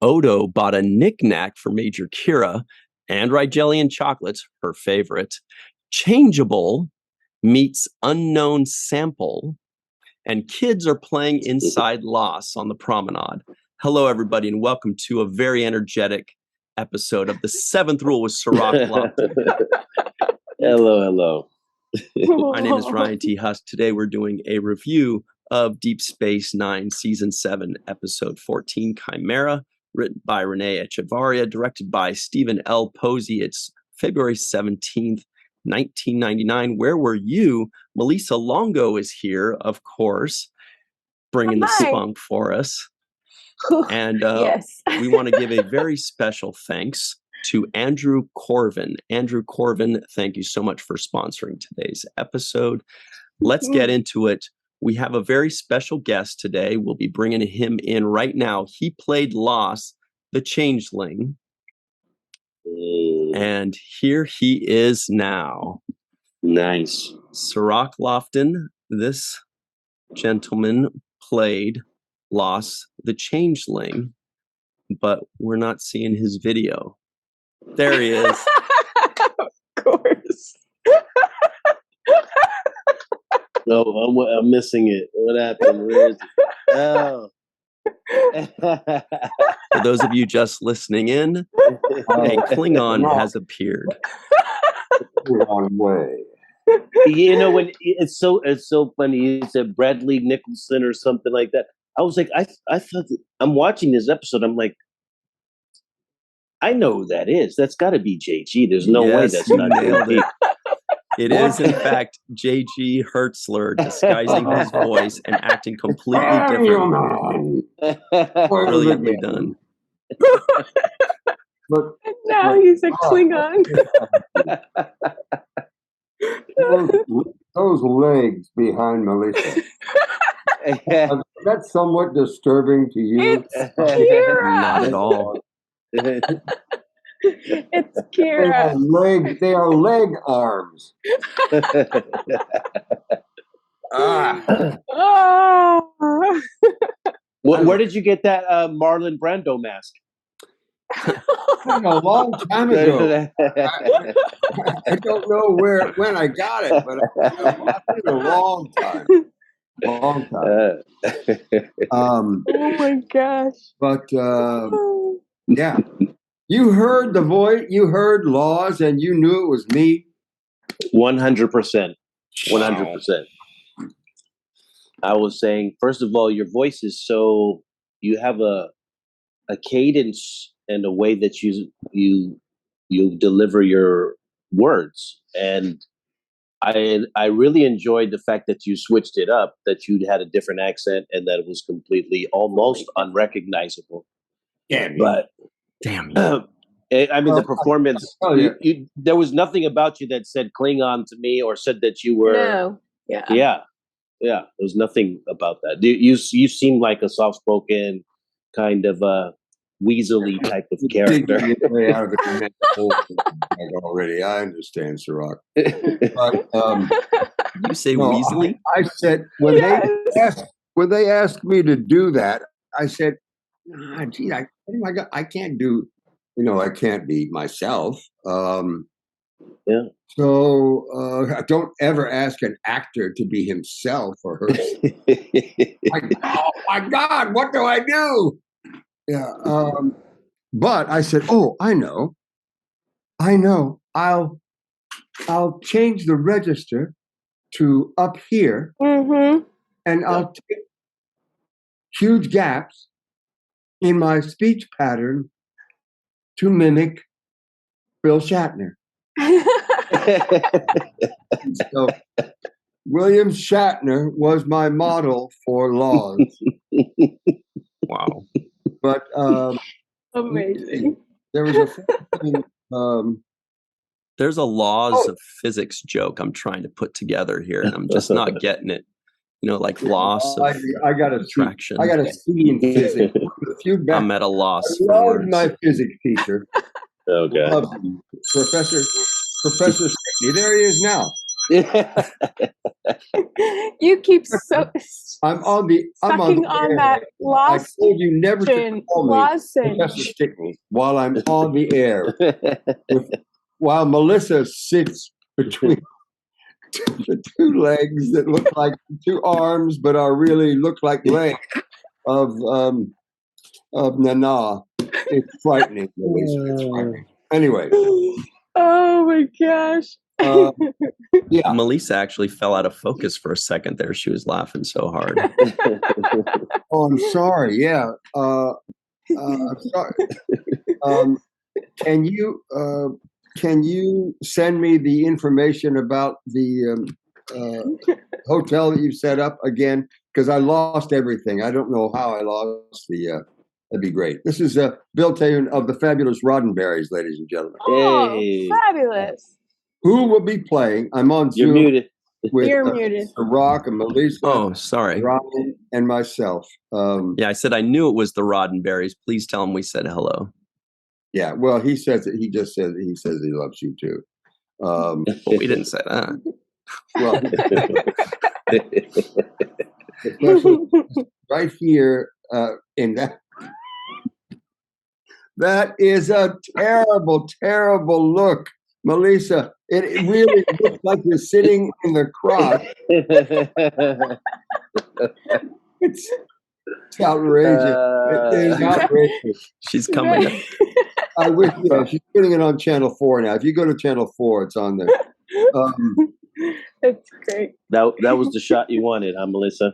Odo bought a knick-knack for Major Kira, and rye jelly and chocolates, her favorite. Changeable meets unknown sample, and kids are playing inside Laas on the promenade. Hello, everybody, and welcome to a very energetic episode of The Seventh Rule with Cirroc. Hello. My name is Ryan T. Husk. Today we're doing a review of Deep Space Nine, Season 7, Episode 14, Chimera, written by Renee Echevarria, directed by Stephen L. Posey. It's February 17th, 1999. Where were you? Malissa Longo is here, of course, bringing the spunk for us. And yes. We want to give a very special thanks to Andrew Corvin. Andrew Corvin, thank you so much for sponsoring today's episode. Let's get into it. We have a very special guest today. We'll be bringing him in right now. He played Laas, the Changeling. And here he is now. Nice. Cirroc Lofton, this gentleman played Laas, the Changeling, but we're not seeing his video. There he is. Of course. No, I'm missing it. What happened? Where is it? Oh. For those of you just listening in, a Klingon has appeared. Wrong way. You know, when it's so funny. You said Bradley Nicholson or something like that. I was like, I thought I'm watching this episode. I'm like, I know who that is. That's got to be JG. There's no way that's not JG. It is, in fact, JG Hertzler disguising his voice and acting completely different. Brilliantly done. But Now he's a Klingon. those legs behind Melissa. That's somewhat disturbing to you. It's Kira. Not at all. It's Kira. They are leg arms. Oh. Where did you get that Marlon Brando mask? A long time ago. I don't know when I got it, but it's been a long time. Oh my gosh. But yeah, you heard the voice, you heard Laas, and you knew it was me. 100%. 100%. I was saying, first of all, your voice is so, you have a cadence and a way that you deliver your words. And I really enjoyed the fact that you switched it up, that you had a different accent and that it was completely almost unrecognizable. Yeah, but damn you. I mean, the performance, there was nothing about you that said Klingon to me or said that you were. No. Yeah. There was nothing about that. You seem like a soft-spoken kind of weaselly type of character. Out of the already, I understand, Cirroc. But You say weaselly? I said when they asked me to do that, I said, "Gee, I can't do. I can't be myself." Yeah. So don't ever ask an actor to be himself or herself. Oh my God, what do I do? Yeah. But I said, "Oh, I know. I'll change the register to up here, and I'll take huge gaps in my speech pattern to mimic Bill Shatner." So William Shatner was my model for Laas. Wow. But Amazing. there was a There's a laws of physics joke I'm trying to put together here, and I'm just not getting it. Like loss of I got attraction. I got a C in physics. I'm at a loss I for loved words. my physics teacher. Okay. Professor Stickney. There he is now. You keep I'm on the sucking on air. that I Laas told you never to call me Professor lozenge. Stickney while I'm on the air. While Melissa sits between the two legs that look like two arms, but look like legs of Nana. It's frightening, Melissa. It's frightening. Anyway. Oh my gosh. Yeah. Melissa actually fell out of focus for a second there. She was laughing so hard. Oh, I'm sorry. Yeah. I'm sorry. Can you send me the information about the hotel that you set up again? Because I lost everything. I don't know how I lost the. That'd be great. This is Bill Taylor of the Fabulous Roddenberries, ladies and gentlemen. Oh, Hey. fabulous. Who will be playing? I'm on You're Zoom muted. with You're muted. Cirroc and Melissa. Oh, sorry. Ryan and myself. Yeah, I said I knew it was the Roddenberries. Please tell him we said hello. Yeah, well, he says it. He just says he loves you too. But we didn't say that. Well, especially right here in that. That is a terrible, terrible look, Melissa. It really looks like you're sitting in the crotch. It's outrageous. It is outrageous. She's coming. I wish she's putting it on Channel 4 now. If you go to Channel 4, it's on there. It's great. That was the shot you wanted, huh, Melissa?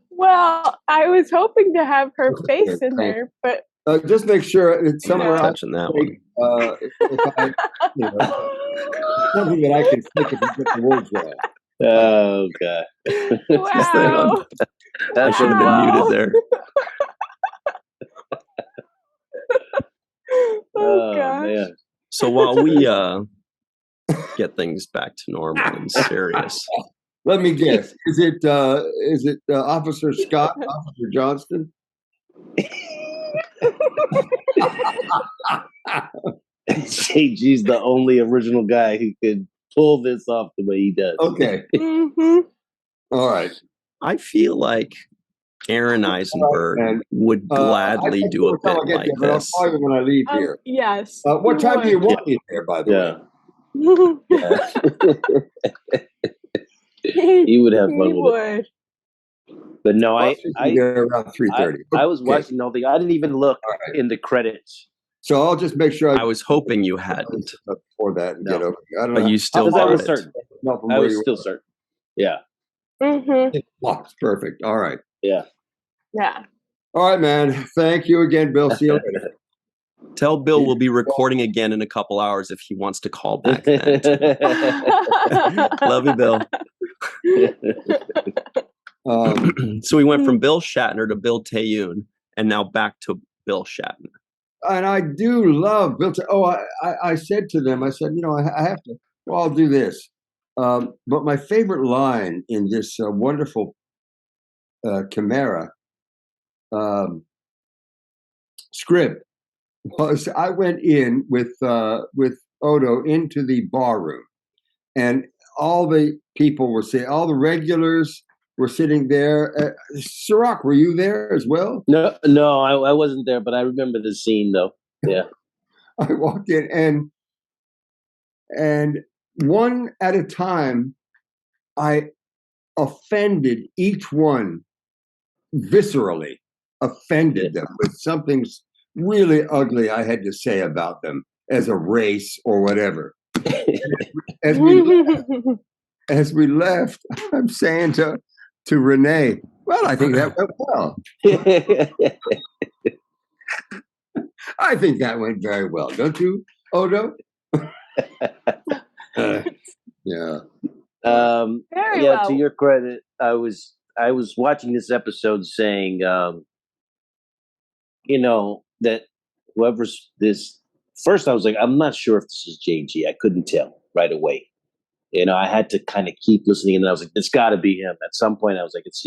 Well, I was hoping to have her face in there, but just make sure it's somewhere I'm touching that one. if I, something that I can think if you get the words right. Oh God! wow. I should have been muted there. Oh gosh. Man. So while we get things back to normal and serious, let me guess. Is it Officer Scott, Officer Johnston? JG's the only original guy who could pull this off the way he does. Okay. Mm-hmm. All right. I feel like Aaron Eisenberg would gladly do a bit like this. But I'll call you when I leave here. Yes. What time do you want me there, by the way? He would have fun with it. But no, I around 3:30. I was watching the whole thing. I didn't even look in the credits. So I'll just make sure. I was hoping you hadn't before that. And get over. I don't know. But you still I was it. certain. I was still certain. Yeah. Mm-hmm. Oh, perfect. All right. Yeah. Yeah. All right, man. Thank you again, Bill. See you later. Tell Bill we'll be recording again in a couple hours if he wants to call back then. Love you, Bill. So we went from Bill Shatner to Bill Tayoun, and now back to Bill Shatner. And I do love Bill. I said to them, I said, I have to. Well, I'll do this. But my favorite line in this wonderful Chimera script was I went in with Odo into the bar room, and all the people were sitting, all the regulars were sitting there. Cirroc, were you there as well? No, I wasn't there, but I remember the scene though. Yeah. I walked in and one at a time, I offended each one viscerally, offended them with something really ugly I had to say about them as a race or whatever. As we left, I'm saying to Renee, well, I think that went well. I think that went very well, don't you, Odo? Yeah. Very well. To your credit, I was watching this episode saying, that whoever's this. First, I was like, I'm not sure if this is JG. I couldn't tell right away. I had to kind of keep listening, and then I was like, it's got to be him. At some point, I was like, it's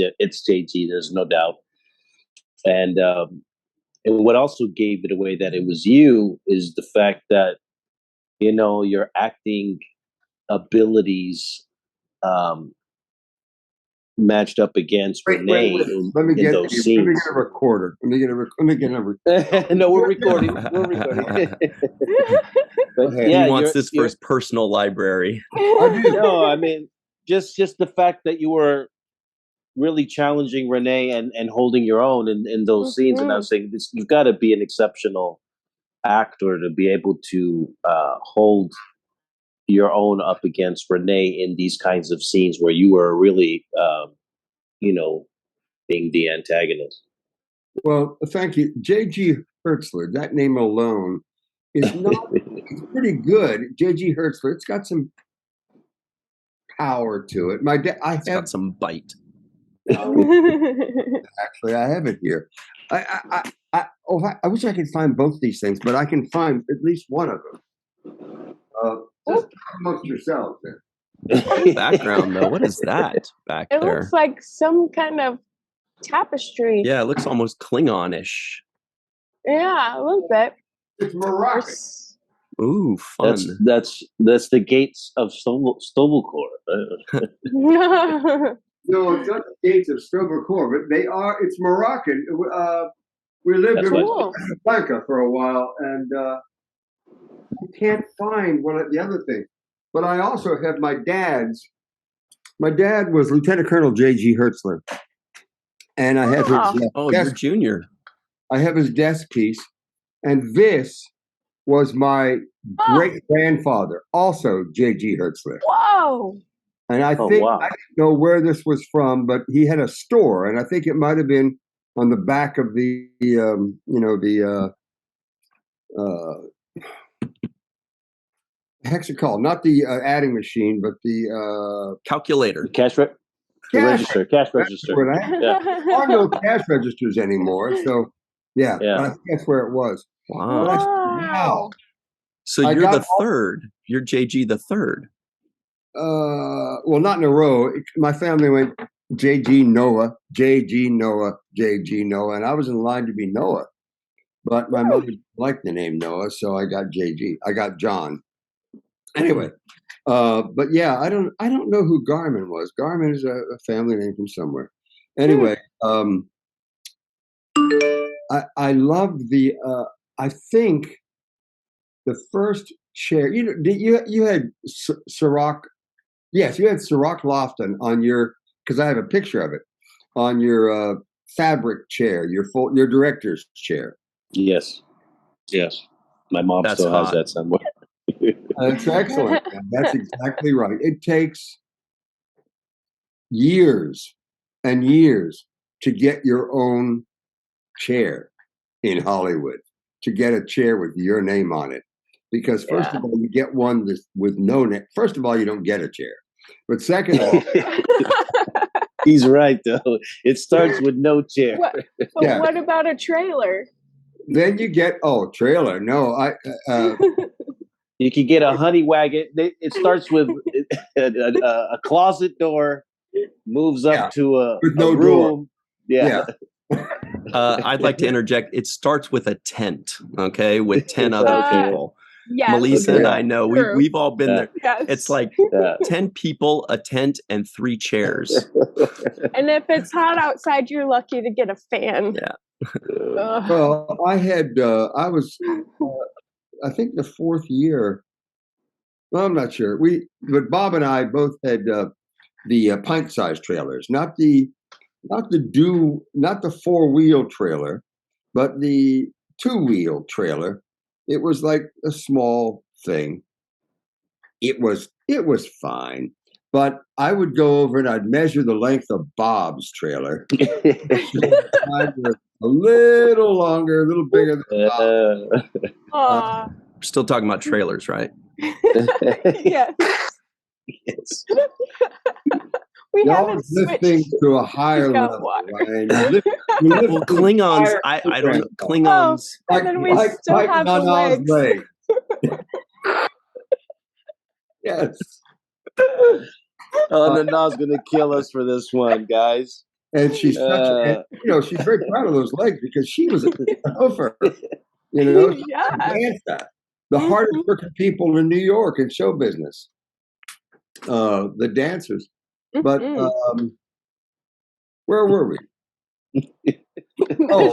JG. There's no doubt. And what also gave it away that it was you is the fact that your acting abilities matched up against Renee in those scenes. Let me get a recorder. Let me get a No, we're recording. We're recording. But he wants this for his personal library. No, I mean, just the fact that you were really challenging Renee and holding your own in those scenes, and I was saying this, you've got to be an exceptional actor to be able to hold your own up against Renee in these kinds of scenes where you were really, being the antagonist. Well, thank you. J.G. Hertzler, that name alone is not, it's pretty good. J.G. Hertzler, it's got some power to it. It's got some bite. Actually, I have it here. I wish I could find both these things, but I can find at least one of them. Just amongst yourselves then. Background though, what is that back there? It looks like some kind of tapestry. Yeah, it looks almost Klingon-ish. Yeah, a little bit. It's Moroccan. Ooh, fun. That's the gates of Stovelcore. No, it's not the gates of Stovelcore, but it's Moroccan. We lived in Casablanca for a while, and I can't find one of the other things. But I also have my dad's. My dad was Lieutenant Colonel J.G. Hertzler. And I have his you're junior. I have his desk piece. And this was my great-grandfather, also J.G. Hertzler. Whoa! And I think, I don't know where this was from, but he had a store. And I think it might have been on the back of the hexacol, not the adding machine, but the calculator. Cash register. There are no cash registers anymore. So, I think that's where it was. Wow. So you're the third. You're JG the third. Well, not in a row. My family went JG Noah, JG Noah, JG Noah, and I was in line to be Noah. But my mother liked the name Noah, so I got JG. I got John. Anyway, but yeah, I don't know who Garmin was. Garmin is a family name from somewhere. Anyway, I loved the. I think the first chair. You had Cirroc. Yes, you had Cirroc Lofton on your, because I have a picture of it on your fabric chair, your director's chair. Yes. My mom still has that somewhere. That's excellent. That's exactly right. It takes years and years to get your own chair in Hollywood, to get a chair with your name on it. Because first of all, you get one with no name. First of all, you don't get a chair. But second of all, he's right though. It starts with no chair. What about a trailer? Then you get trailer. No, you can get a honey wagon. It starts with a closet door, moves up to a room. Door. Yeah. I'd like to interject. It starts with a tent, okay, with 10 other people. Yes, Melissa and I know we've all been there. Yes. It's like 10 people, a tent, and 3 chairs. And if it's hot outside, you're lucky to get a fan. Yeah. Well, I was, I think the 4th year. Well, I'm not sure. But Bob and I both had the pint-sized trailers, not the 4-wheel trailer, but the 2-wheel trailer. It was like a small thing. It was fine, but I would go over and I'd measure the length of Bob's trailer. A little longer, a little bigger than Bob's. We're still talking about trailers, right? Yes. Yes. We Y'all haven't lift things to a higher level. Well, Klingons, I don't know. Klingons. And then we still have the legs. Yes. Nana's going to kill us for this one, guys. And she's she's very proud of those legs because she was a golfer. The hardest working people in New York in show business. the dancers. But where were we?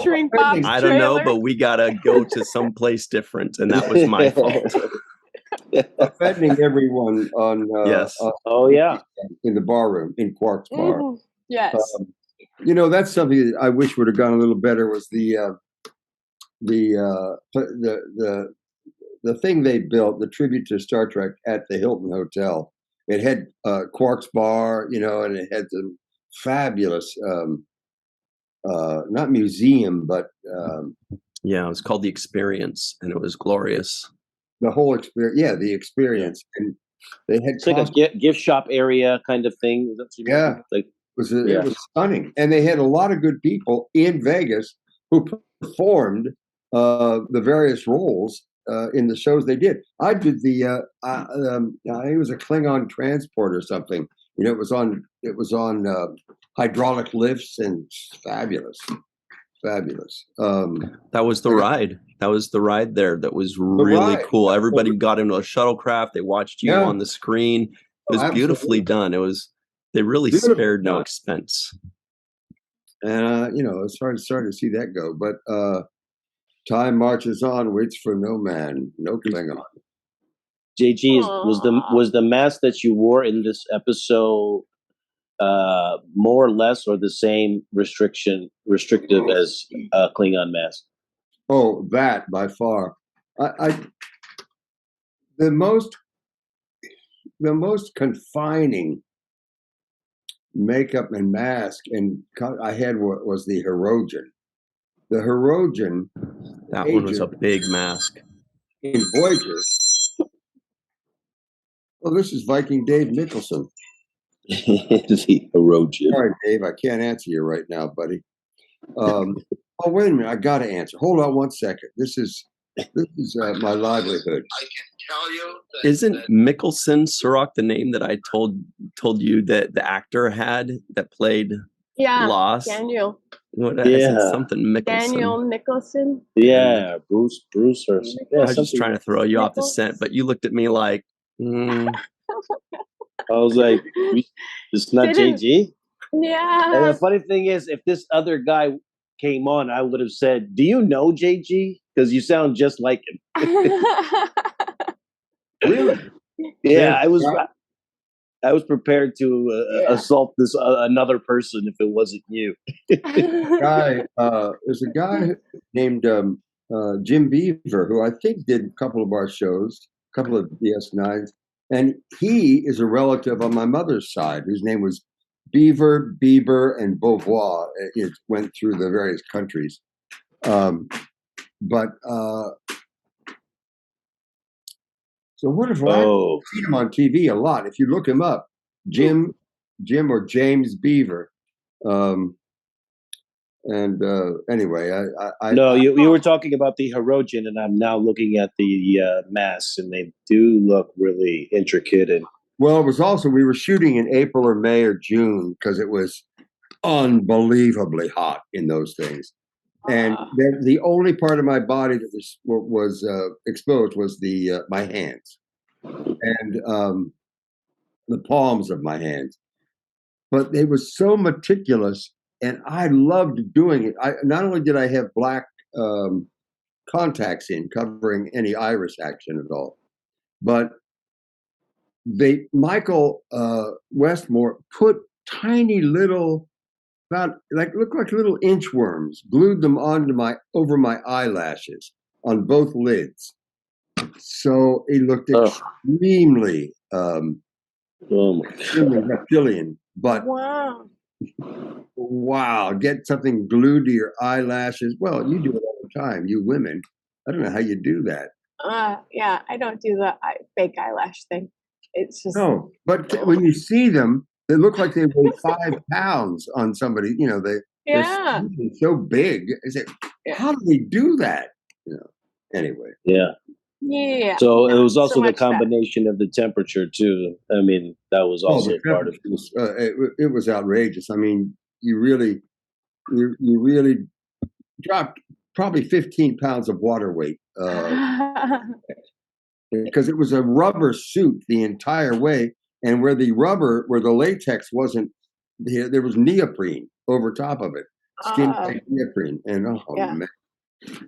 Shrink Bob's I don't know, trailer. but we gotta go to someplace different, and that was my fault. Offending everyone on Yes. in the bar room in Quark's bar. Yes. That's something that I wish would have gone a little better. Was the thing they built, the tribute to Star Trek at the Hilton Hotel. It had Quark's bar, and it had some fabulous, not museum, but yeah, it was called The Experience, and it was glorious. The whole experience, the experience, and they had it's like a gift shop area kind of thing. It was stunning, and they had a lot of good people in Vegas who performed the various roles in the shows they did. I did it was a Klingon transport or something. It was on hydraulic lifts and fabulous. That was the ride. That was the ride there. That was really cool. Everybody got into a shuttlecraft. They watched you on the screen. It was beautifully done. They really spared no expense. And it's sorry to see that go, but time marches on, waits for no man, no Klingon. JG, was the mask that you wore in this episode more or less or the same restrictive as a Klingon mask? Oh, that by far. The most confining makeup and mask I had was the Herodian. The Herodian. That one was a big mask. In Voyager. Well, this is Viking Dave Nicholson. The Herodian. Sorry, Dave, I can't answer you right now, buddy. Oh, wait a minute, I got to answer. Hold on one second. This is my livelihood. I can tell you. Isn't Mickelson Cirroc the name that I told you that the actor had that played Laas? Daniel. I said something Mickelson. Daniel Nicholson. Yeah, Bruce or I was just trying to throw you off the scent, but you looked at me like. I was like, it's not JG? Yeah. And the funny thing is, if this other guy came on, I would have said, do you know JG? Because you sound just like him. Really? Yeah, I was prepared to assault this another person if it wasn't you. There's a guy named Jim Beaver who I think did a couple of our shows, a couple of DS9's, and he is a relative on my mother's side whose name was Beaver, Bieber, and Beauvoir. It went through the various countries, but so wonderful. I've seen him on TV a lot. If you look him up, Jim or James Beaver. Anyway, you were talking about the Herodian, and I'm now looking at the masks, and they do look really intricate. And well, it was also we were shooting in April or May or June because it was unbelievably hot in those things, and the only part of my body that was exposed was my hands and the palms of my hands. But they was so meticulous. And I loved doing it. Not only did I have black contacts in covering any iris action at all, but Michael Westmore put tiny little, looked like little inchworms, glued them over my eyelashes on both lids. So it looked extremely reptilian. But wow, get something glued to your eyelashes. Well, you do it all the time, you women. I don't know how you do that. Yeah, I don't do the fake eyelash thing. It's just but when you see them, they look like they weigh 5 pounds on somebody. They're so big. I say, how do they do that? Anyway. Yeah. Yeah. So it was also the combination of the temperature too. I mean, that was also part of it. It was outrageous. I mean, you really dropped probably 15 pounds of water weight because it was a rubber suit the entire way. and where the latex wasn't, there was neoprene over top of it, skin tight neoprene, and man.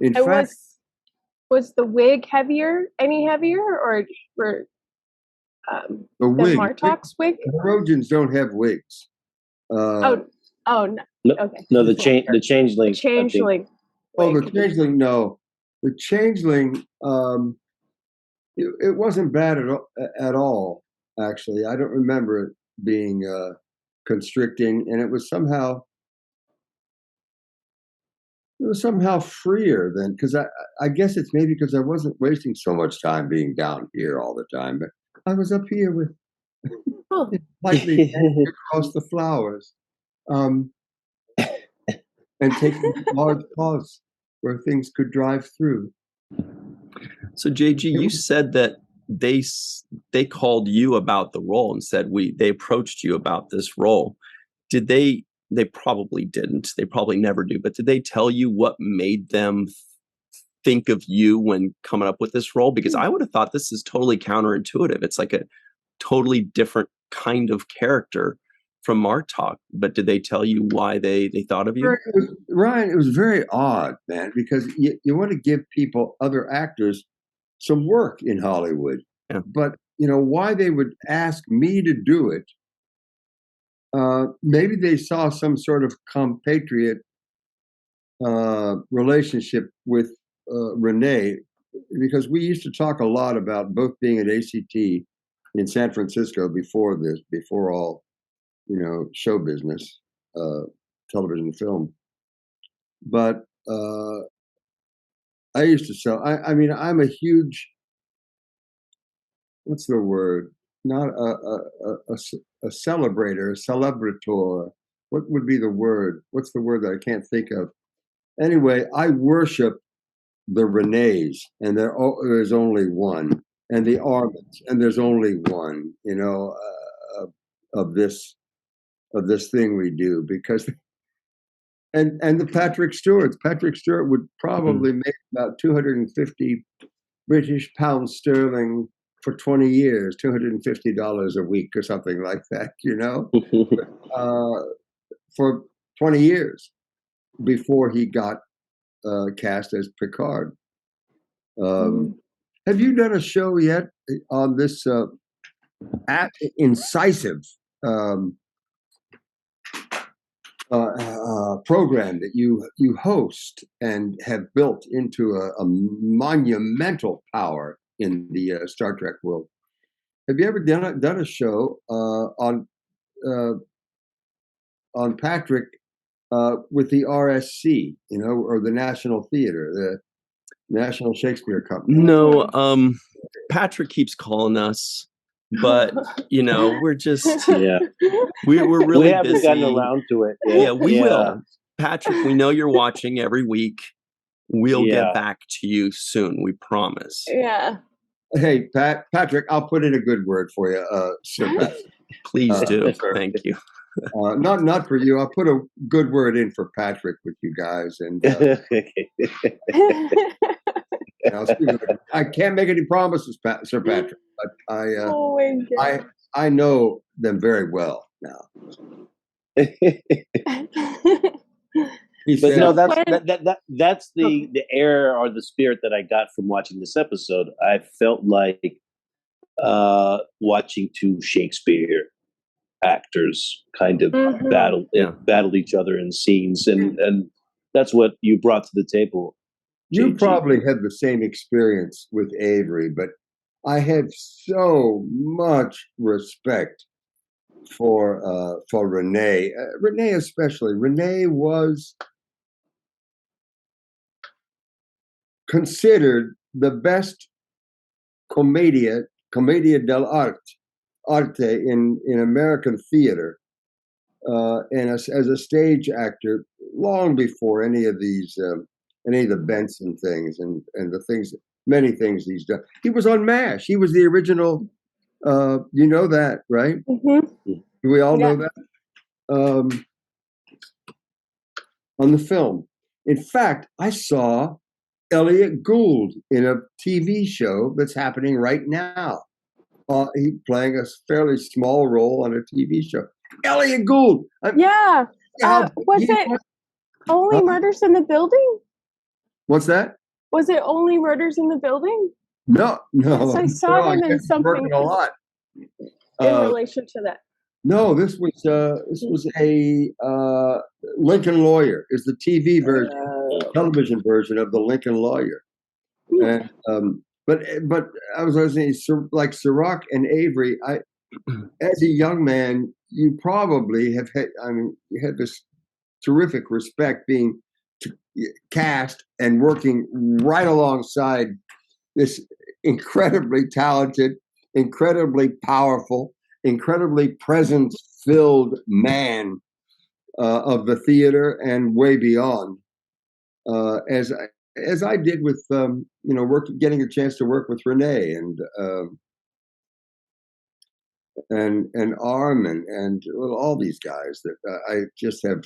In fact, was the wig any heavier, or were the wig? Martok's wig? Trojans don't have wigs. No. Okay. No, the changeling. Changeling. Oh, the changeling. No, the changeling. It wasn't bad at all. Actually, I don't remember it being constricting, and it was somehow freer than, because I guess it's maybe because I wasn't wasting so much time being down here all the time, but I was up here with lightly across the flowers, and taking large pause where things could drive through. So JG, you said that they called you about the role and said they approached you about this role. Did they? They probably didn't. They probably never do. But did they tell you what made them think of you when coming up with this role? Because I would have thought this is totally counterintuitive. It's like a totally different kind of character from Martok. But did they tell you why they thought of you? Ryan, it was very odd, man, because you want to give people, other actors, some work in Hollywood. Yeah. But, why they would ask me to do it, maybe they saw some sort of compatriot relationship with Renee, because we used to talk a lot about both being at ACT in San Francisco before all, show business, television, film. But I used to sell. I mean, I'm a huge. What's the word? Not a celebrator, a celebrator. What would be the word? What's the word that I can't think of? Anyway, I worship the Renees, and there's only one, and the Arminds, and there's only one. Of this thing we do, because, and the Patrick Stewarts. Patrick Stewart would probably make about 250 British pounds sterling for 20 years, $250 a week or something like that, for 20 years before he got cast as Picard. Have you done a show yet on this incisive program that you host and have built into a monumental power in the Star Trek world? Have you ever done a show on Patrick with the RSC, or the National Theater, the National Shakespeare Company? No, Patrick keeps calling us, but we're just we're really we haven't busy. gotten around to it. Yeah, we will. Patrick, we know you're watching every week. We'll get back to you soon. We promise. Yeah. Hey, Patrick, I'll put in a good word for you, Sir Patrick. Please do. Thank you. Not for you. I'll put a good word in for Patrick with you guys, and I can't make any promises, Sir Patrick, but I know them very well now. But no, that's the air or the spirit that I got from watching this episode. I felt like watching two Shakespeare actors kind of battle each other in scenes, and that's what you brought to the table. You probably had the same experience with Avery, but I had so much respect for Renee. Renee especially. Renee was considered the best commedia dell'arte in American theater, and as a stage actor long before any of the Benson things and many things he's done. He was on MASH. He was the original. You know that, right? Mm-hmm. Do we all know that? On the film. In fact, I saw Elliot Gould in a TV show that's happening right now He playing a fairly small role on a TV show. Elliot Gould. Yeah. Was it only Murders in the Building? What's that? Was it only Murders in the Building? No. Yes, I saw him in something working a lot in relation to that. No, this was a Lincoln Lawyer. Is the TV version, television version of the Lincoln Lawyer. And but I was saying, like Cirroc and Avery. As a young man, you probably have had. I mean, you had this terrific respect being cast and working right alongside this incredibly talented, incredibly powerful, incredibly presence-filled man of the theater and way beyond. As I did with getting a chance to work with Renee and Armin and all these guys that I just have.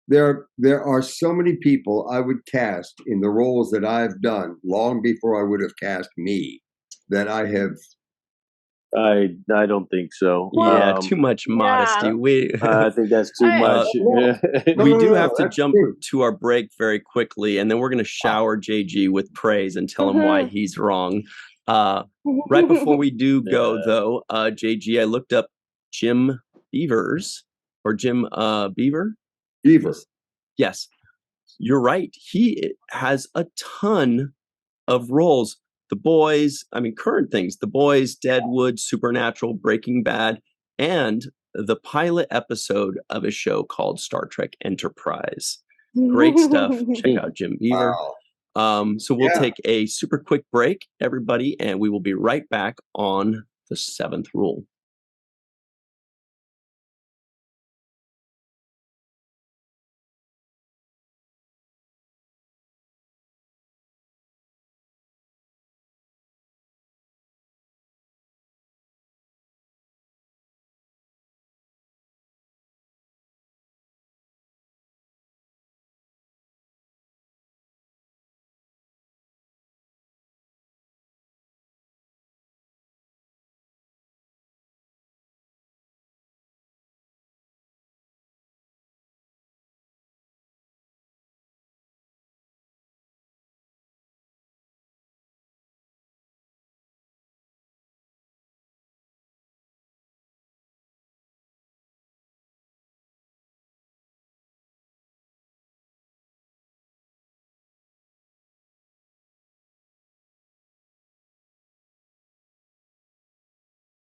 There are so many people I would cast in the roles that I've done long before I would have cast me that I have. I don't think so. Yeah, too much modesty. I think that's too much. We do have to jump to our break very quickly, and then we're going to shower JG with praise and tell him why he's wrong. Right before we do go, though, JG, I looked up Jim Beaver. Yes, you're right. He has a ton of roles. The Boys, current things, The Boys, Deadwood, Supernatural, Breaking Bad, and the pilot episode of a show called Star Trek Enterprise. Great stuff. Check out Jim Beaver. Wow. So we'll take a super quick break, everybody, and we will be right back on the 7th rule.